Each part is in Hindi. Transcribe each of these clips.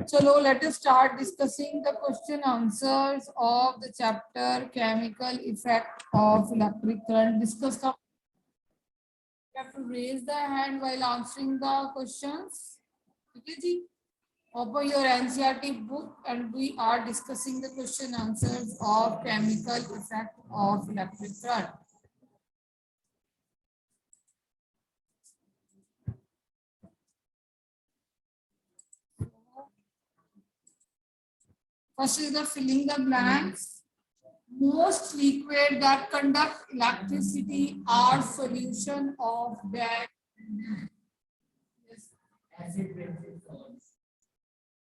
Chalo, let us start discussing the question answers of the chapter chemical effect of electric current. Discuss the. You have to raise the hand while answering the questions. Okay, ji. Open your NCERT book and we are discussing the question answers of chemical effect of electric current. First is the filling the blanks. Most liquid that conduct electricity are solution of that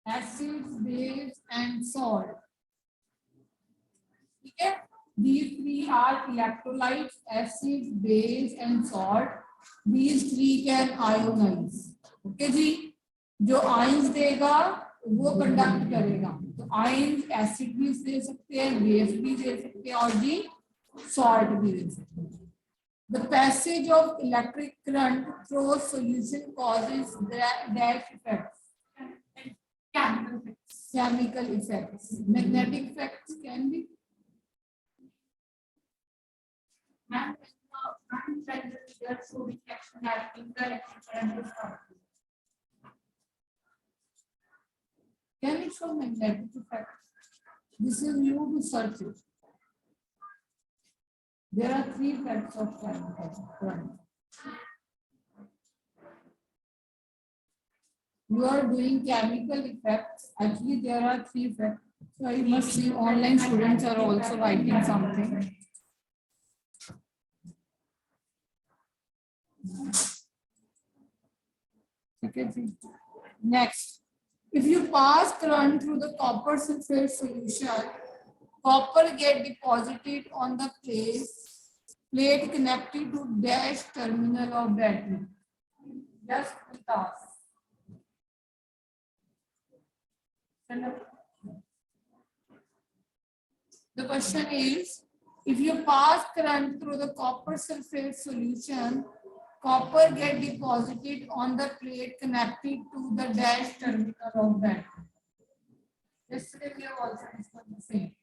acids, base and salt. Okay? These three are electrolytes, acids, base and salt. These three can ionize. Okay जी? जो आयंस देगा वो कंडक्ट करेगा. तो आयंस एसिड भी दे सकते हैं, बेस भी दे सकते हैं और जी सॉल्ट भी दे सकते हैं. The passage of electric current through solution causes dash effects. Chemical effects. Magnetic effects can be. Can it show magnetic effects? This is new to search it. There are three effects of chemical current. You are doing chemical effects. Actually, there are three effects. So I must see online students are also writing something. Okay. Next, if you pass current through the copper sulfate solution, copper get deposited on the plate connected to dash terminal of battery. Just task. The question is, if you pass current through the copper sulfate solution, copper get deposited on the plate connected to the dash terminal of battery. Yesterday we have also discussed the same.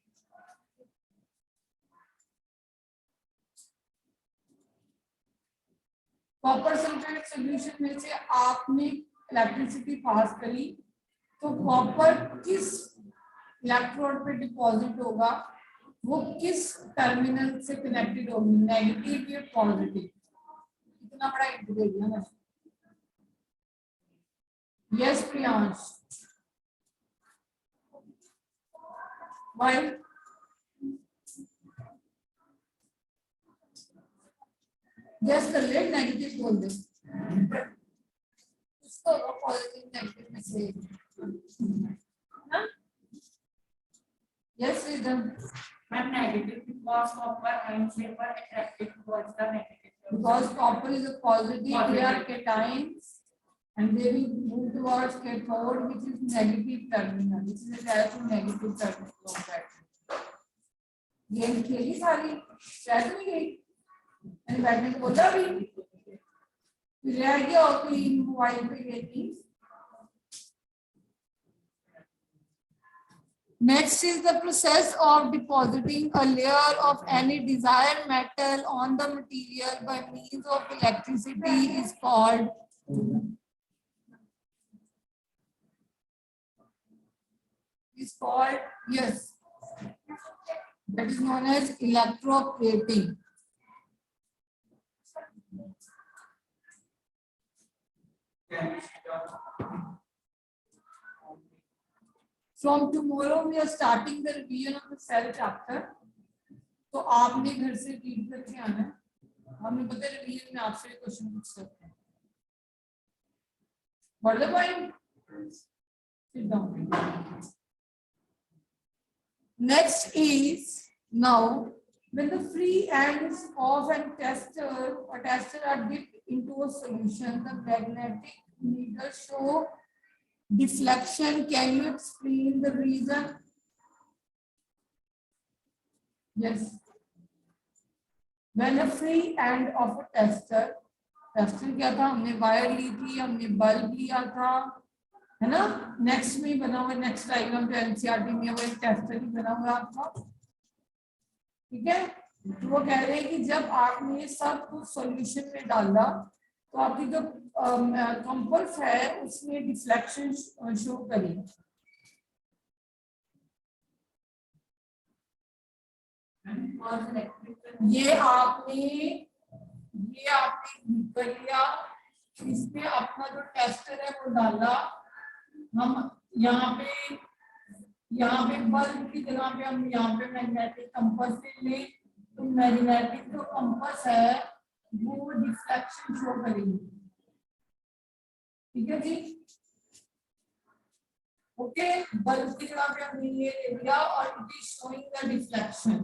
Copper sulphate solution में से आपने इलेक्ट्रिसिटी पास करी तो कॉपर किस इलेक्ट्रोड पे डिपॉजिट होगा, वो किस टर्मिनल से कनेक्टेड होगी, नेगेटिव या पॉजिटिव. इतना बड़ा हिंट दे दिया मैंने. यस प्रियांश. व्हाई? जस्ट कर ले, नेगेटिव बोल दे. उसको पॉजिटिव नेगेटिव में से. Yes, Rhythm. But negative because copper and silver attracted towards the negative. Because copper is a positive, they are cations, and they will move towards cathode, which is negative terminal, which is attached to negative terminal of battery. Game खेली सारी, शायद भी गई. And बैटरी को बोला भी. रह गया और कोई मोबाइल पे गई थी. Next is the process of depositing a layer of any desired metal on the material by means of electricity is called yes, that is known as electroplating. From tomorrow we are starting the revision of the cell chapter. तो आपने घर से रीड करके आना है. हमें पता है रिवीजन में आपसे क्वेश्चन पूछ सकते हैं. What the point? Sit down. Next is now when the free ends of a tester are dipped into a solution, the magnetic needle show deflection. Can you explain the reason? Yes. When a free end of a tester क्या था, हमने वायर ली थी, हमने बल्ब लिया था, है ना। नेक्स्ट में बना हुआ, नेक्स्ट डायग्राम जो एनसीईआरटी में वो एक टेस्टर ही बना हुआ है आपका, ठीक है। तो वो कह रहे हैं कि जब आपने सब कुछ सॉल्यूशन में डाला तो आपकी जो कंपास है उसमें डिफ्लेक्शन शो करेगी। ये आपने कर लिया, इसमें अपना जो टेस्टर है वो डाला, हम यहाँ पे बल्ब की जगह पे हम यहाँ पे मैग्नेटिक कंपास ले लें, तो मैग्नेटिक जो कंपास है वो डिफ्लेक्शन शो करेगी, ठीक है जी। ओके, बल्ब की जगह पे हमने ये ले लिया और it is showing the deflection.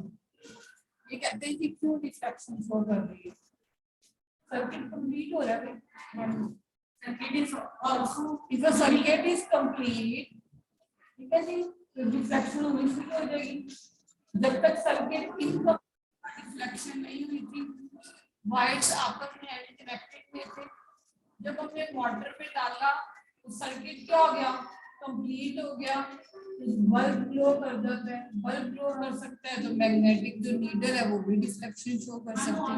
ये कहते हैं कि क्यों डिफ्लेक्शन शो कर रही है। सर्किट कंप्लीट हो रहा है, circuit is also, if the circuit is complete, ठीक है जी, तो डिफ्लेक्शन होनी शुरू हो जाएगी। जब तक सर्किट इनकम्प्लीट डिफ्लेक्शन नहीं हुई थी, वायर्स आपस में कनेक्टेड नहीं थे, जब हमने मोटर पे डाला तो सर्किट क्या हो गया, कंप्लीट हो गया, बल्ब ग्लो कर जाता है। बल्ब ग्लो कर सकता है तो मैग्नेटिक जो नीडल है वो भी डिफ्लेक्शन शो कर सकती है।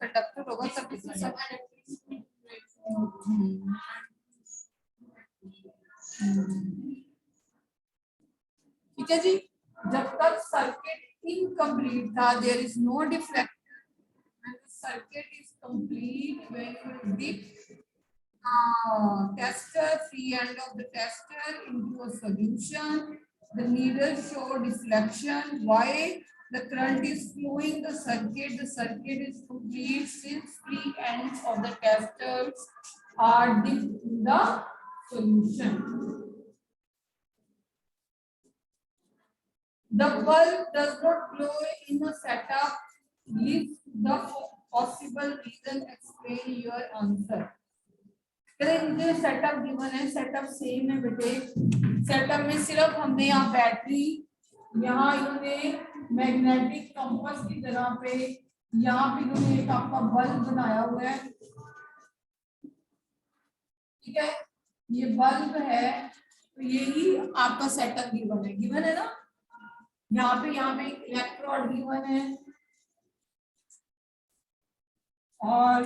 कंडक्टर होगा सब किसी सब ठीक है जी। जब तक सर्किट इनकम्प्लीट था, there is no deflection, and the circuit is complete when you dip tester, free end of the tester into a solution. The needle show deflection. Why? The current is flowing the circuit is complete since free ends of the testers are dipped in the solution. The bulb does not glow in a setup. List the possible reason, explain your answer. मुझे सेटअप गिवन है, सेटअप सेम है बेटे। सेटअप में सिर्फ हमने यहाँ बैटरी, यहाँ इन्होंने मैग्नेटिक कंपास की जगह पे यहाँ पे इन्होंने एक आपका बल्ब बनाया हुआ है, ठीक है। ये बल्ब है, तो यही आपका सेटअप गिवन है ना। यहाँ पे इलेक्ट्रोड गिवन है और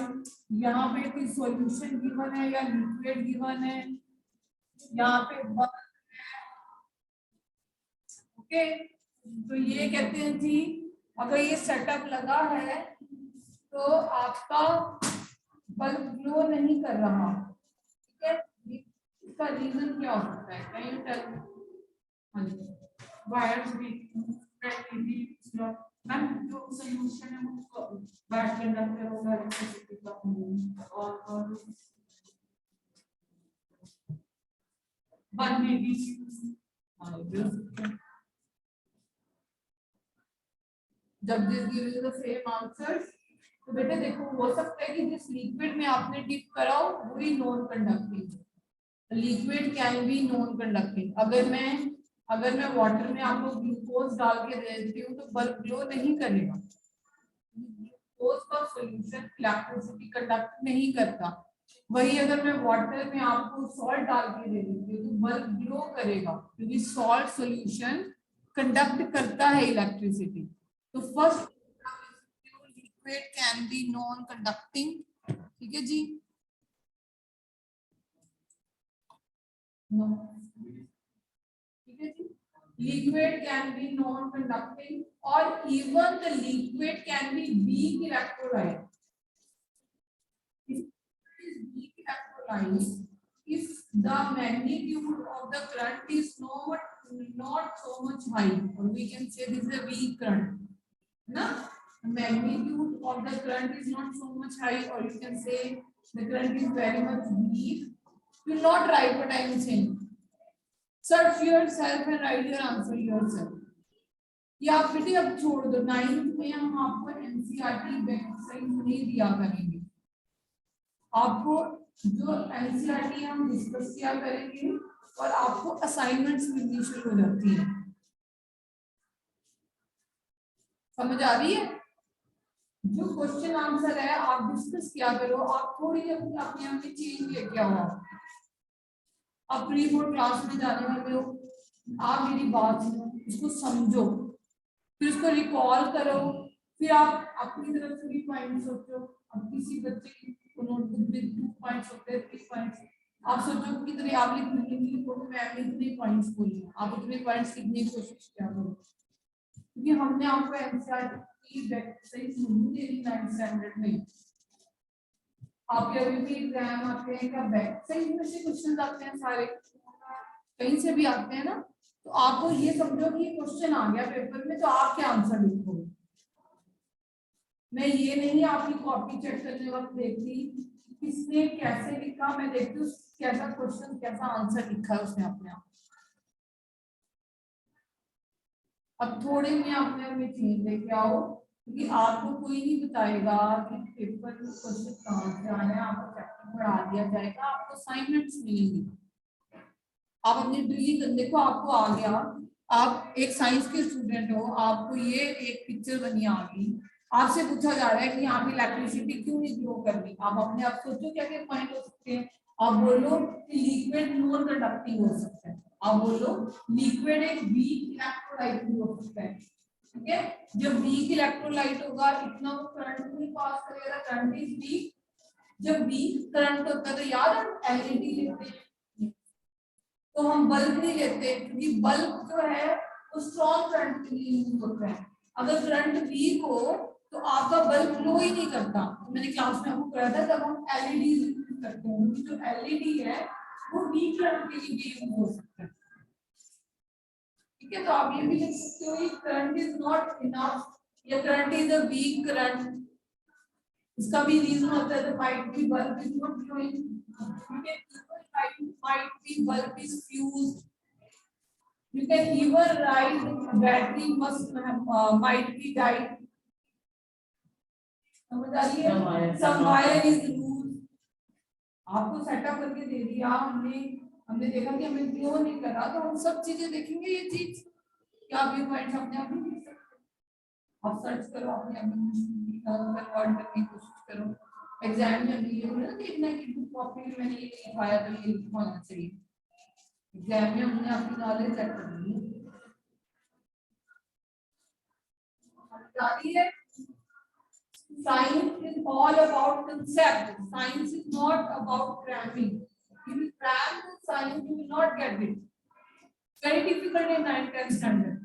यहाँ पे कोई सॉल्यूशन गिवन है या लिक्विड गिवन है, यहाँ पे ओके। तो ये कहते हैं जी, अगर ये सेटअप लगा है तो आपका बल्ब ग्लो नहीं कर रहा, ठीक है। इसका रीजन क्या हो सकता है, can you tell me? Wires भी मैम जो सॉल्यूशन है वो बैट कंडक्टर होगा इलेक्ट्रिसिटी का, और वन में भी जब this gives you the same answer, तो बेटे देखो हो सकता है कि जिस लिक्विड में आपने डिप कराओ वही non conducting. Liquid can be non conducting. अगर मैं वाटर में आपको ग्लूकोज डाल के दे देती हूँ तो बल्ब ग्लो नहीं करेगा। ग्लूकोज का सॉल्यूशन इलेक्ट्रिसिटी कंडक्ट नहीं करता। वही अगर मैं वाटर में आपको सॉल्ट डाल के दे देती हूँ तो बल्ब ग्लो करेगा, क्योंकि सॉल्ट सॉल्यूशन कंडक्ट करता है इलेक्ट्रिसिटी। तो first liquid can be non conducting, ठीक है जी। ठीक है जी, liquid can be non-conducting or even the liquid can be weak electrolyte. If it is weak electrolyte, if the magnitude of the current is not so much high, or we can say this is a weak current, na? The magnitude of the current is not so much high, or you can say the current is very much weak. You will not write what I am saying. Search yourself and write your answer yourself. या आप बेटे अब छोड़ दो, 9th में हम आपको एनसीईआरटी वेबसाइट नहीं दिया करेंगे। आपको जो एनसीईआरटी हम डिस्कस किया करेंगे और आपको असाइनमेंट्स मिलनी शुरू हो जाती है। समझ आ रही है? जो क्वेश्चन आंसर है आप डिस्कस किया करो, आप थोड़ी अपने आप में चेंज लेके आओ। आप प्री बोर्ड क्लास में जाने वाले हो, आप मेरी बात सुनो, इसको समझो, फिर इसको रिकॉल करो, फिर आप अपनी तरफ से भी पॉइंट सोचो। अब किसी बच्चे की नोटबुक में 2 पॉइंट्स होते हैं, 3 पॉइंट्स, आप सोचो कितने आप लिखने को मैम इतने पॉइंट्स बोली, आप उतने पॉइंट्स लिखने की कोशिश क्या करो, क्योंकि हमने आपको एनसीईआरटी की एक्सरसाइज नहीं दे रही 9th स्टैंडर्ड में। आपके अभी भी एग्जाम आते हैं, क्या बैक साइड में से क्वेश्चन आते हैं, सारे कहीं से भी आते हैं ना, तो आपको ये समझो कि क्वेश्चन आ गया पेपर में तो आप क्या आंसर लिखोगे। मैं ये नहीं आपकी कॉपी चेक करने वक्त देखती किसने कैसे लिखा, मैं देखती हूँ कैसा क्वेश्चन कैसा आंसर लिखा है उसने अपने आप। अब थोड़े में अपने चेंज लेके आओ, क्योंकि आपको कोई नहीं बताएगा कि पेपर में क्वेश्चन कहाँ से आना है, आपको चैप्टर पढ़ा दिया जाएगा, आपको असाइनमेंट्स मिलेंगी, आप अपनी ड्रिलिंग देखो, आपको आ गया, आप एक साइंस के स्टूडेंट हो, आपको ये एक पिक्चर बनी आ गई, आपसे पूछा जा रहा है कि यहाँ पे इलेक्ट्रिसिटी क्यों नहीं ग्रो करनी, आप अपने आप सोचो क्या क्या पॉइंट हो सकते हैं। आप बोलो कि लिक्विड नॉन कंडक्टिंग हो सकता है, आप बोलो लिक्विड एक वीक इलेक्ट्रोलाइट भी हो सकता है, ठीक है। जब वीक इलेक्ट्रोलाइट होगा इतना वो करंट नहीं पास करेगा, करंट इज वीक। जब वीक करंट होता है तो याद हम एलईडी लेते हैं, तो हम बल्ब नहीं लेते, क्योंकि बल्ब जो है वो स्ट्रॉन्ग करंट के लिए यूज होता है। अगर करंट वीक हो तो आपका बल्ब ग्लो ही नहीं करता। तो मैंने क्लास में आपको कराया था जब हम एलईडी यूज करते हैं, जो एलईडी है वो वीक करंट के लिए भी यूज हो सकता है, ठीक है। तो आप ये भी लिख सकते हो कि करंट इज नॉट इनफ या current is a weak current. इसका भी रीजन होता है, might be bulb is not glowing, might be bulb is fused. You can even write battery must might be died. समझ आ रही है? Some wire is loose. आपको सेटअप करके दे दिया हमने, हमने देखा कि हमें ग्लो नहीं करा, तो हम सब चीजें देखेंगे। ये चीज क्या आप ये पॉइंट्स अपने आप नहीं देख सकते, आप सर्च करो अपने आप कन्वर्ट करने की कोशिश करो। एग्जाम में ये ना देखना कि बुक कॉपी में मैंने ये लिखवाया तो ये होना चाहिए, एग्जाम में हमने आपकी नॉलेज चेक करनी है। Science is all about concept. Science is not about cramming. If you cram the science, you will not get it. Very difficult in 9th 10th standard.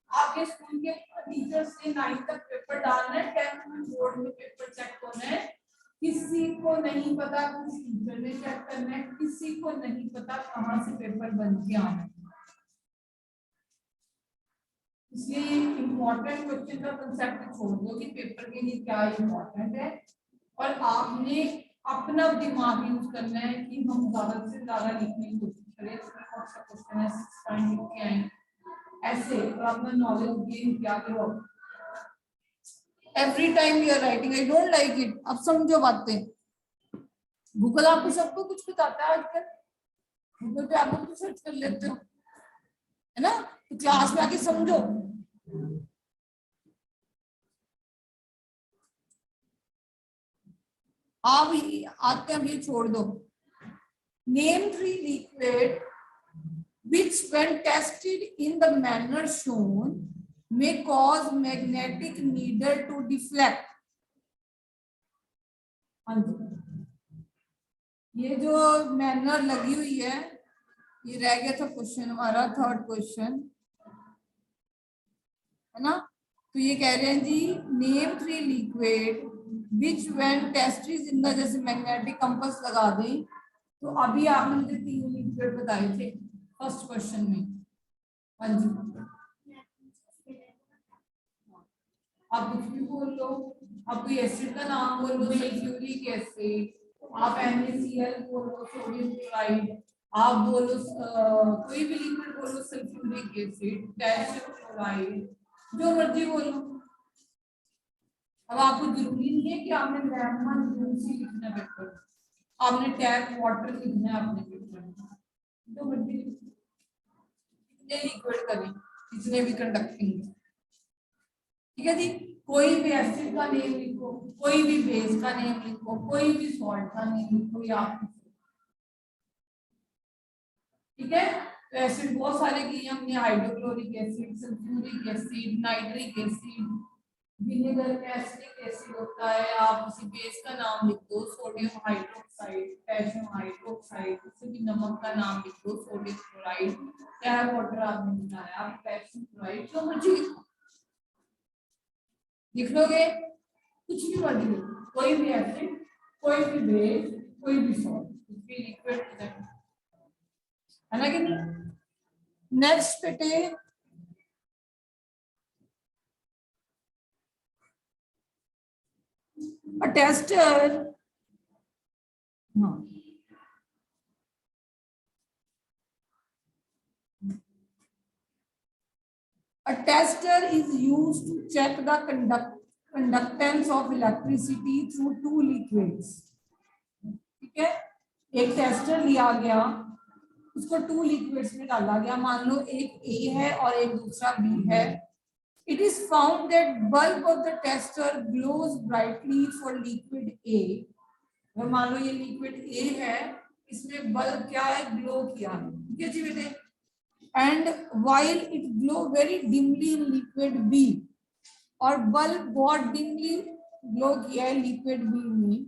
आपके स्कूल के टीचर्स ने 9th तक पेपर डालना है, 10th में बोर्ड में पेपर चेक होना है। किसी को नहीं पता किस टीचर ने चेक करना है, किसी को नहीं पता कहाँ से पेपर बन के आना है। इसलिए इम्पोर्टेंट क्वेश्चन का कंसेप्ट छोड़ दो कि पेपर के लिए क्या इम्पोर्टेंट है, और आपने अपना दिमाग यूज करना है कि हम ज्यादा से ज्यादा लिखने की कोशिश करें। इसमें कौन सा क्वेश्चन है 6 पॉइंट लिख के आए ऐसे, और अपना नॉलेज गेन क्या करो। Every time you are writing I don't like it. अब समझो बातें, गूगल आपको सबको कुछ बताता है आजकल, गूगल पे आप कुछ सर्च कर लेते हो, है ना, तो क्लास में आके समझो। आप आते हैं, ये छोड़ दो। Name 3 liquid which when tested in the manner shown may cause magnetic needle to deflect. ये जो मैनर लगी हुई है, ये रह गया था क्वेश्चन हमारा, 3rd क्वेश्चन है ना। तो ये कह रहे हैं जी name 3 liquid which when tested in the, जैसे मैग्नेटिक कंपास लगा दें, तो अभी आपने मुझे 3 लिक्विड बताए थे फर्स्ट क्वेश्चन में। हाँ जी, आप कुछ भी बोल लो, आप कोई एसिड का नाम बोल लो, सल्फ्यूरिक एसिड, आप NaCl बोलो, सोडियम क्लोराइड, आप बोलो कोई भी लिक्विड बोलो, सल्फ्यूरिक एसिड, कैल्शियम क्लोराइड, जो मर्जी बोलो। अब आपको जरूरी नहीं है कि आपने लेमन जूसी लिखना पेपर, आपने टैप वाटर लिखना है अपने पेपर में, जो मर्जी कितने लिक्विड करें, कितने भी कंडक्टिंग, ठीक है जी। कोई भी एसिड का नेम लिखो, कोई भी बेस का नेम लिखो, कोई भी सॉल्ट का नेम लिखो, या ठीक है। तो एसिड बहुत सारे किए हमने, hydrochloric acid, sulphuric acid, nitric acid, vinegar में एसिटिक एसिड होता है। आप किसी बेस का नाम लिख दो, सोडियम हाइड्रोक्साइड, पोटेशियम हाइड्रोक्साइड, किसी भी नमक का नाम लिख दो, सोडियम क्लोराइड, क्या वाटर आपने बताया, आप पोटेशियम क्लोराइड जो मर्जी लिख लोगे, कुछ भी मर्जी लिखो, कोई भी एसिड, कोई भी बेस, कोई भी सॉल्ट, कुछ भी लिक्विड है ना कि नहीं। नेक्स्ट बेटे a tester, no. A tester is used to check the conductance of electricity through two liquids. ठीक है, एक टेस्टर लिया गया, उसको टू लिक्विड्स में डाला गया, मान लो एक ए है और एक दूसरा बी है. It is found that bulb of the tester glows brightly for liquid A. अगर मान लो ये लिक्विड ए है, इसमें बल्ब क्या है, ग्लो किया है, ठीक है जी बेटे. And while it glow very dimly in liquid B, और बल्ब बहुत डिमली ग्लो किया है लिक्विड बी में,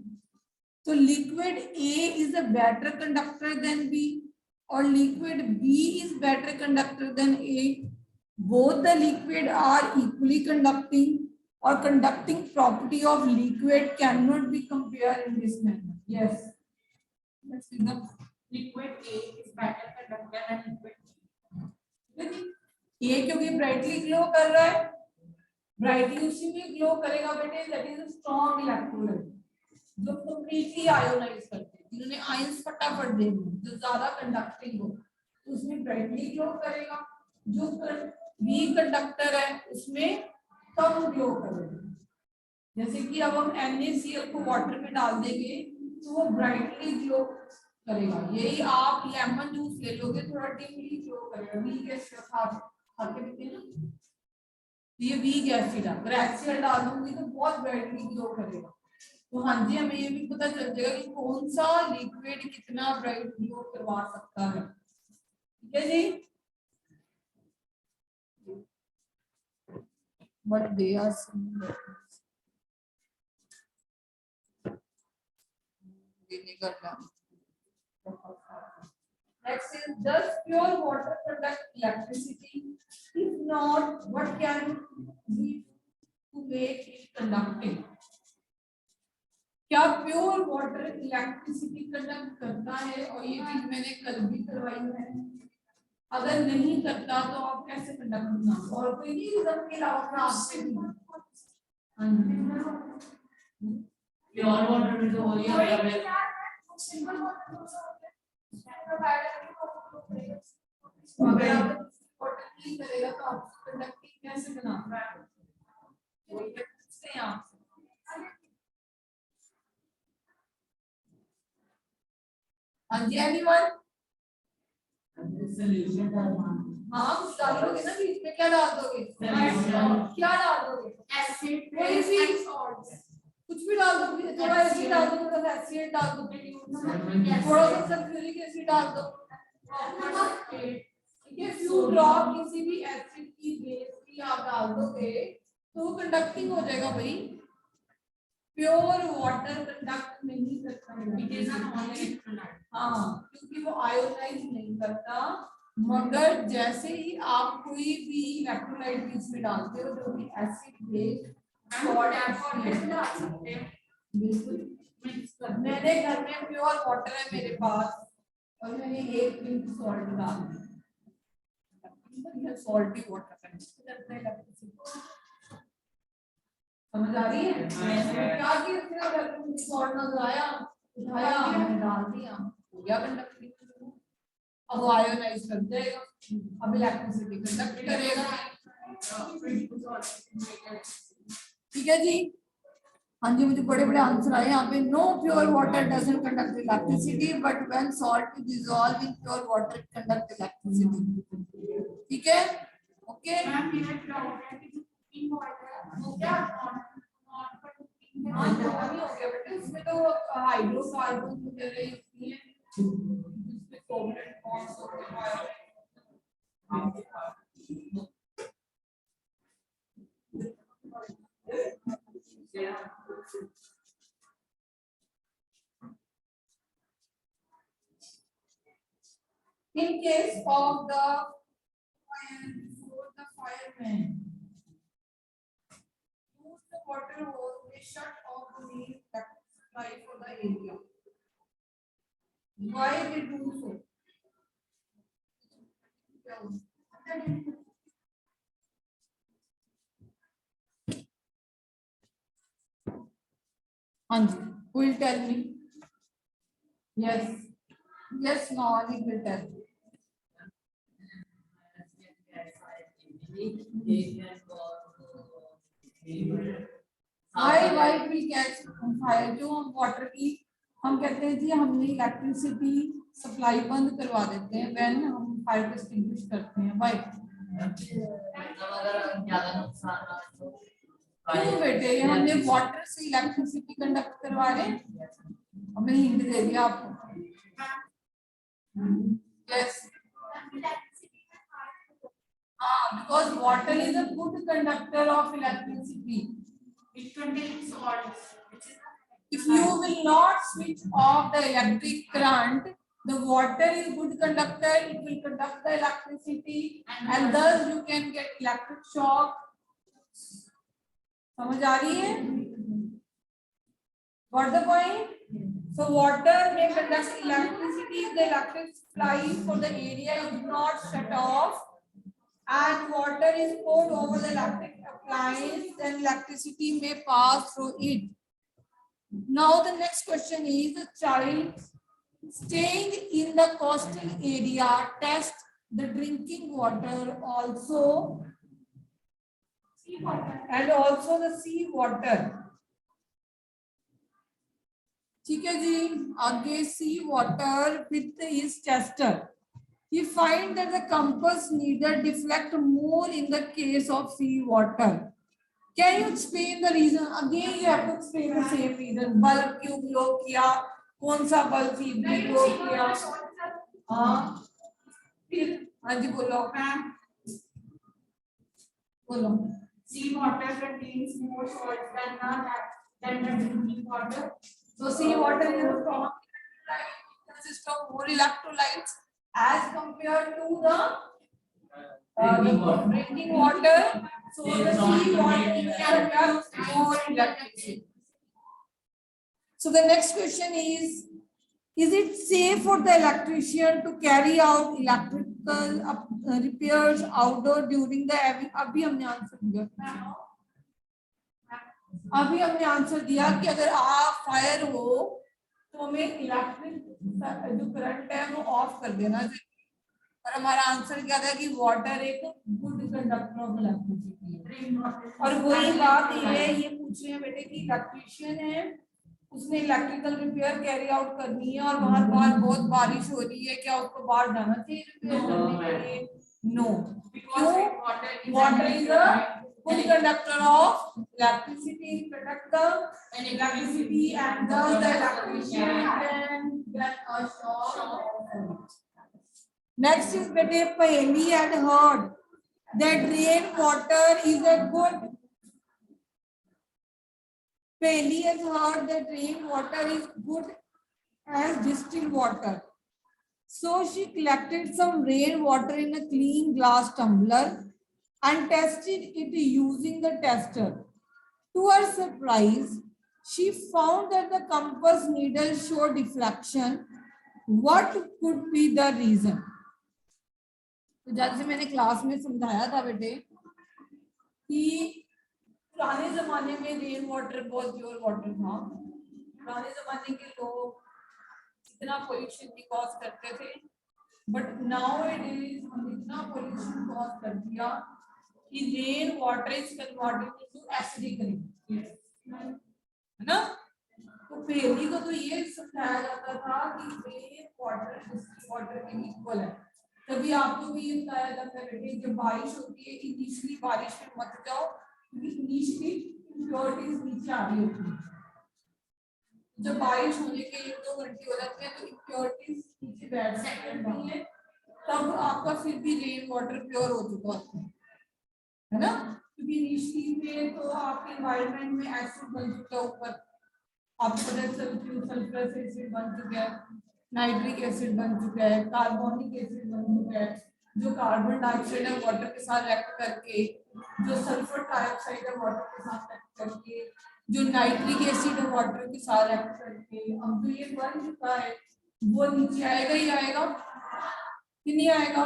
तो liquid A is a better conductor than B और liquid B is better conductor than A. Both the liquid are equally conducting, or conducting property of liquid cannot be compared in this manner. Yes. Let's see the liquid A is better conductor than liquid B. A क्योंकि brightly glow कर रहा है, brightly उसी में glow करेगा बेटे, that is a strong electrolyte जो completely ionize करते हैं, जिन्होंने ions फटाफट दे दी, जो ज्यादा conducting हो, तो उसमें brightly glow करेगा. जो बी कंडक्टर है उसमें कम ग्लो करेगा. जैसे कि अब हम NaCl को वाटर में डाल देंगे तो वो ब्राइटली ग्लो करेगा. यही आप लेमन जूस ले लोगे, थोड़ा डिमली ग्लो करेगा. वीक एसिड खाते पीते हैं ना, ये वीक एसिड है, अगर HCl डाल दूंगी तो बहुत ब्राइटली ग्लो करेगा. तो हाँ जी, हमें ये भी पता चल जाएगा कि कौन सा लिक्विड कितना ब्राइट ग्लो करवा सकता है. ठीक है जी. But they are similar. Next is, does pure water conduct electricity? If not, what can we to make it conducting? क्या प्योर वाटर इलेक्ट्रिसिटी कंडक्ट करता है? और ये चीज मैंने कल भी करवाई है. अगर नहीं करता तो आप कैसे कंडक्ट करना, और कोई रीजन के अलावा आपसे प्योर वाटर में तो हो ही है. अगर आप वाटर नहीं करेगा तो आप कंडक्टिंग कैसे बनाना है, वही पूछते हैं आपसे. हाँ जी, एनीवन? हाँ, कुछ डालोगे ना बीच में, क्या डाल दोगे? क्या डाल दोगे? एसिड, कोई भी कुछ भी डाल दो, थोड़ा एसिड डाल दो, थोड़ा एसिड डाल दो, थोड़ा सा सल्फ्यूरिक एसिड डाल दो. ठीक है, फ्यू ड्रॉप किसी भी एसिड की बेस की आप डाल दोगे तो वो कंडक्टिंग हो जाएगा भाई. प्योर वाटर कंडक्ट नहीं करता है, हाँ, क्योंकि वो आयोनाइज नहीं करता. मगर जैसे ही आप कोई भी इलेक्ट्रोलाइट बीच में डालते हो जो कि एसिड बेस, बिल्कुल. मैंने घर में प्योर वाटर है मेरे पास और मैंने एक पिंक सॉल्ट डाल दिया, सॉल्टी वाटर करता है. समझ आ रही है? क्या कि सॉल्ट नजर आया, उठाया, मैंने डाल दिया, हो गया कंडक्टिंग. अब वो आयोनाइज कर देगा, अब इलेक्ट्रिसिटी कंडक्ट करेगा. ठीक है जी. हाँ जी, मुझे बड़े बड़े आंसर आए यहाँ पे. No pure water doesn't conduct electricity, but when salt is dissolve in pure water it conduct electricity. ठीक है, ओके. हो गया हाँ खत्म ही हो गया बेटा, इसमें तो हाइड्रोकार्बन वगैरह होती है जिसमें कोवलेंट बॉन्ड्स होते हैं। In case of the fire, before the fireman use the water hose, they shut off the main electric supply for the area. Why they do so? Anji, who will tell me? Yes, yes, Mawali will tell me. Why it will catch on fire? जो हम वाटर की हम कहते हैं जी हमने इलेक्ट्रिसिटी सप्लाई बंद करवा देते हैं व्हेन हम फायर को एक्सटिंग्विश करते हैं। व्हाई? अगर ज्यादा नुकसान ना हो क्यों बेटे, हमने वाटर से इलेक्ट्रिसिटी कंडक्ट करवा रहे हैं, हमने हिंट दे दिया आपको। Yes, because water is a good conductor of electricity. It contains salts. If you will not switch off the electric current, the water is good conductor, it will conduct the electricity and thus you can get electric shock. समझ आ रही है? Got the point? So water may conduct electricity if the electric supply for the area is not shut off and water is poured over the electric appliance, then electricity may pass through it. Now the next question is, the child staying in the coastal area test the drinking water also and also the sea water. ठीक है जी, आगे sea water with his tester. He find that the compass needle deflect more in the case of sea water. Can you explain the reason? Again, you have to explain the same reason. Bulb क्यों blow किया? कौन सा bulb feebly blow किया? हाँ, फिर हाँ जी बोलो। बोलो। Sea water contains more salts than the drinking water. So sea water is a strong electrolyte. It consists of more electrolytes as compared to the drinking water. So the sea water conducts more electricity. So the next question is it safe for the electrician to carry out electrical repairs outdoor during the अभी हमने आंसर दिया कि अगर आप फायर हो तो हमें इलेक्ट्रिक जो करंट है वो ऑफ कर देना चाहिए। और हमारा आंसर क्या था कि वाटर एक गुड कंडक्टर ऑफ इलेक्ट्रिसिटी है। और वही बात ये पूछ रहे हैं बेटे कि इलेक्ट्रिशियन है, उसने इलेक्ट्रिकल रिपेयर कैरी आउट करनी है और बाहर बहुत बारिश हो रही है, क्या उसको बाहर जाना चाहिए रिपेयर करने के लिए? नो, क्यों? Water is a good conductor of electricity, conduct the electricity and thus the electrician can get a shock. Next is bete Paheli had heard that rainwater is a good. Paheli has heard that rainwater is good as distilled water. So she collected some rainwater in a clean glass tumbler and tested it using the tester. To her surprise, she found that the compass needle showed deflection. What could be the reason? तो जैसे मैंने क्लास में समझाया था बेटे कि पुराने जमाने में रेन वाटर बहुत प्योर वाटर था। पुराने जमाने के लोग इतना पोल्यूशन भी कॉज करते थे, बट नाउ इट इज हमने इतना पोल्यूशन कॉज कर दिया कि rain water is converted into acidic rain, है ना। तो पहले को तो ये समझाया जाता था कि रेन वाटर डिस्टिल्ड वाटर के इक्वल है। तभी आपको भी ये बताया जाता है बेटे जब बारिश होती है इनिशियली बारिश में मत जाओ, इनिशियली इम्प्योरिटीज नीचे आ रही होती है। जब बारिश होने के 1-2 घंटे हो जाते हैं तो इम्प्योरिटीज नीचे बैठ सकती हैं, तब आपका फिर भी रेन वाटर प्योर हो चुका होता है ना, क्योंकि इनिशियली में तो आपके एनवायरनमेंट में एसिड बन चुका है ऊपर, आपको पता है सल्फ्यूरस एसिड बन चुका है, नाइट्रिक एसिड बन चुका है, कार्बोनिक एसिड बन चुका है, जो कार्बन डाइऑक्साइड है वाटर के साथ रिएक्ट करके, जो सल्फर डाइऑक्साइड है वाटर के साथ रिएक्ट करके, जो नाइट्रिक एसिड है वाटर के साथ रिएक्ट करके, अब जो ये बन चुका है वो नीचे आएगा ही आएगा कि नहीं आएगा।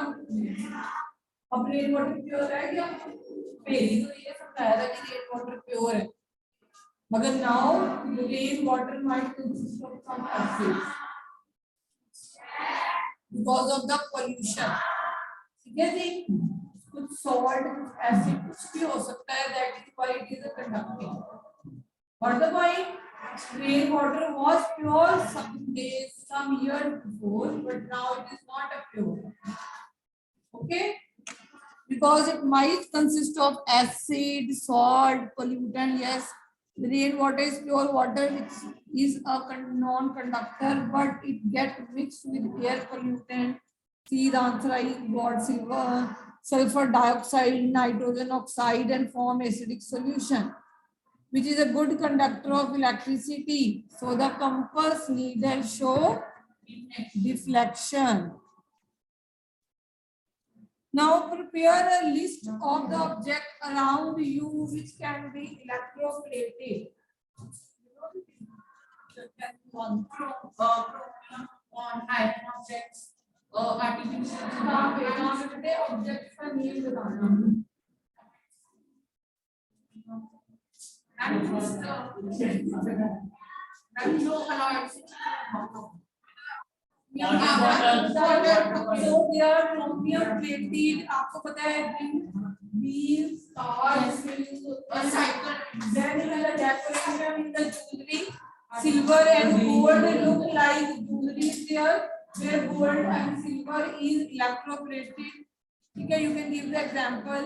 अब रेन वाटर प्योर है क्या? पहले तो ये समझाया था कि रेन वाटर प्योर है, मगर now rain water might consist of some acids because of the pollution. ठीक है जी, कुछ सॉल्ट कुछ एसिड कुछ भी हो सकता है, that is why it is a conducting. What the point? Rain water was pure some days some years before, but now it is not a pure. Okay, because it might consist of acid, salt, pollutant. Yes, rainwater is pure water which is a non-conductor, but it gets mixed with air pollutant. See the answer I got: silver, sulfur dioxide, nitrogen oxide, and form acidic solution, which is a good conductor of electricity. So the compass needle show deflection. Now prepare a list of the object around you which can be electroplated. on iron objects, artificial object का name बताना. and no alloys. So they are chromium plated. आपको पता है beams, stars, Cycle. then in the decoration in the jewelry, silver and gold look like jewelry is there, where gold and silver is electroplated. Okay, you can give the example.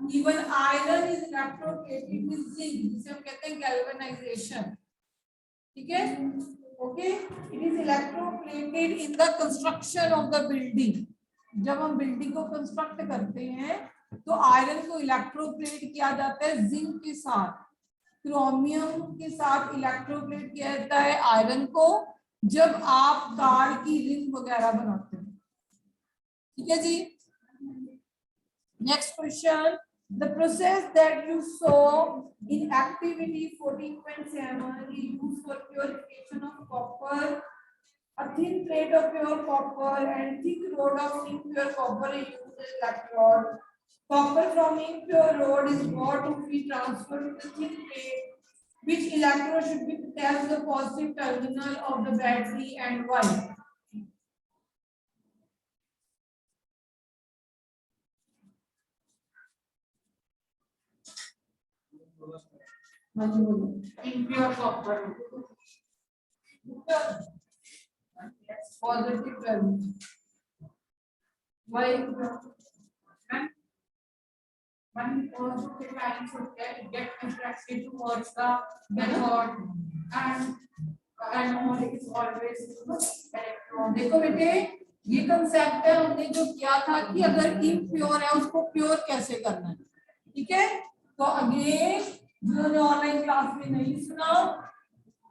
Even iron is electroplated with zinc, जिसे हम कहते हैं galvanization. ठीक है? Okay, it is electroplated in the construction of the building. जब हम बिल्डिंग को कंस्ट्रक्ट करते हैं तो आयरन को इलेक्ट्रोप्लेट किया जाता है जिंक के साथ, क्रोमियम के साथ इलेक्ट्रोप्लेट किया जाता है आयरन को जब आप कार की रिंग वगैरह बनाते हैं। ठीक है जी, next question, the process that you saw in activity 14.7 is used for purification of copper. A thin plate of pure copper and thick rod of impure copper is used as electrode. Copper from impure rod is brought to be transferred to the thin plate. Which electrode should be attached to the positive terminal of the battery and why? Impure copper. Yes, positive terminal. Why? When positive lines get attracted towards the cathode and anode is always electron. देखो बेटे, ये कंसेप्ट है हमने जो किया था कि अगर इम्प्योर है उसको प्योर कैसे करना है। ठीक है, तो अगेन जिन्होंने ऑनलाइन क्लास में नहीं सुना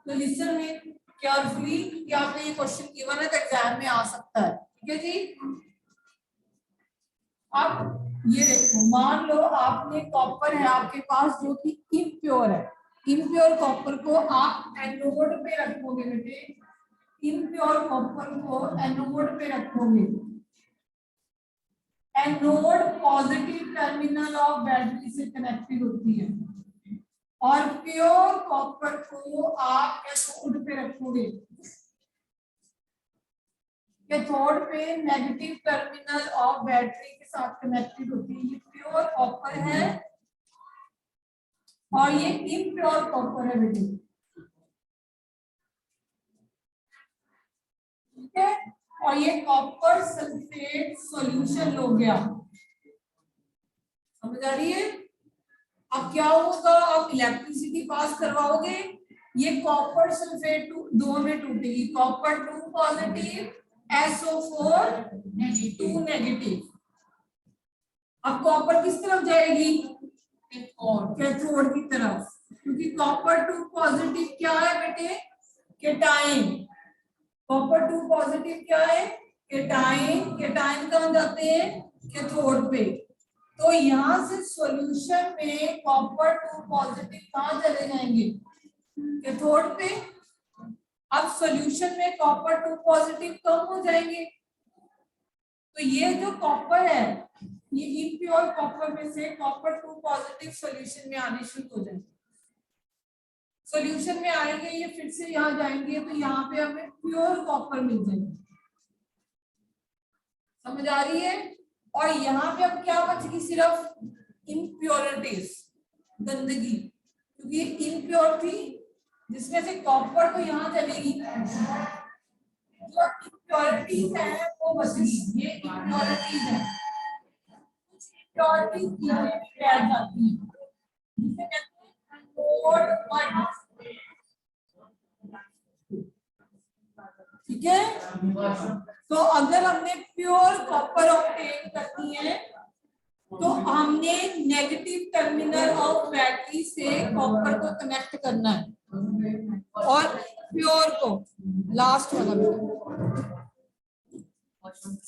तो लिसन में केयरफुली कि आपने ये क्वेश्चन गिवन है तो एग्जाम में आ सकता है। ठीक है जी, अब ये देखो, मान लो आपने कॉपर है आपके पास जो कि इम्प्योर है, इम्प्योर कॉपर को आप एनोड पे रखोगे बेटे, इम्प्योर कॉपर को एनोड पे रखोगे। Anode positive terminal of battery से कनेक्टेड होती है और प्योर कॉपर को आप कैथोड पे रखोगे। कैथोड पे नेगेटिव टर्मिनल ऑफ बैटरी के साथ कनेक्टेड होती है। ये प्योर कॉपर है और ये इम्प्योर कॉपर है बेटे। ठीक है, और ये कॉपर सल्फेट सॉल्यूशन हो गया, समझ आ रही है। अब क्या होगा, अब इलेक्ट्रिसिटी पास करवाओगे, ये कॉपर सल्फेट दो में टूटेगी, कॉपर 2 पॉजिटिव, SO4 2 नेगेटिव। अब कॉपर किस तरफ जाएगी, कैथोड की तरफ, क्योंकि कॉपर 2 पॉजिटिव क्या है बेटे, केटाइन। कॉपर 2 पॉजिटिव क्या है, केटाइन। केटाइन कहाँ जाते हैं, कैथोड पे। तो यहाँ से सॉल्यूशन में कॉपर 2 पॉजिटिव कहाँ चले जाएंगे, कैथोड पे। अब सॉल्यूशन में कॉपर 2 पॉजिटिव कम हो जाएंगे, तो ये जो कॉपर है, ये इम्प्योर कॉपर में से कॉपर 2 पॉजिटिव सॉल्यूशन में आने शुरू हो जाएंगे। सॉल्यूशन में आएंगे, ये फिर से यहाँ जाएंगे, तो यहाँ पे हमें प्योर कॉपर मिल जाएगा। समझ आ रही है। और यहाँ पे अब क्या बच गई, सिर्फ इम्प्योरिटीज, गंदगी, क्योंकि इम्प्योर थी, जिसमें से कॉपर तो यहाँ चलेगी, जो इम्प्योरिटीज है वो बच गई। ये इम्प्योरिटीज है, इम्प्योरिटीज बैठ जाती है, जिसे कहते हैं कोड वर्ड। ठीक है। तो अगर हमने प्योर कॉपर ऑब्टेन करनी है, तो हमने नेगेटिव टर्मिनल ऑफ बैटरी से कॉपर को कनेक्ट करना है, और प्योर को लास्ट वाला